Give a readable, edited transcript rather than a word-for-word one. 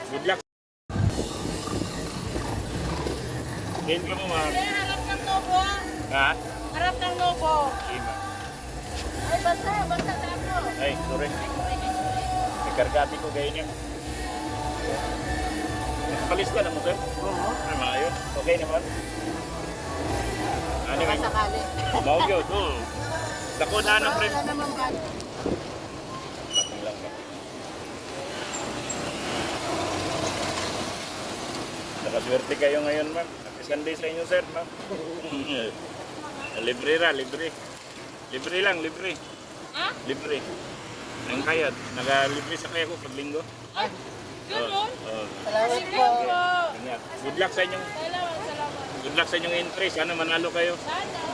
Good luck. Game ka mo, ma'am. Harap ng lobo. Ha? Harap ng lobo. Sige, ma'am. Ay, basta sa ano. Ay, sorry. Ikargati ko ganyan. Nakapalis ka na mo, sir? Oo. Ay, maayos. Okay naman. Ano Baka yung sakali. mau yun? Dako na ng friend. Wala naman ba? Bakang lang ba? Nakaswerte kayo ngayon, ma'am. Happy Sunday sa inyo, sir, ma'am. Libre ra, libre. Libre lang, libre. Ha? Libre. Ang kayat. Naka-libre sa kaya ko pag linggo. Ay, ganun? Salamat po. Good luck sa inyong Salamat. good luck sa inyong entry. Sana manalo kayo. Sana.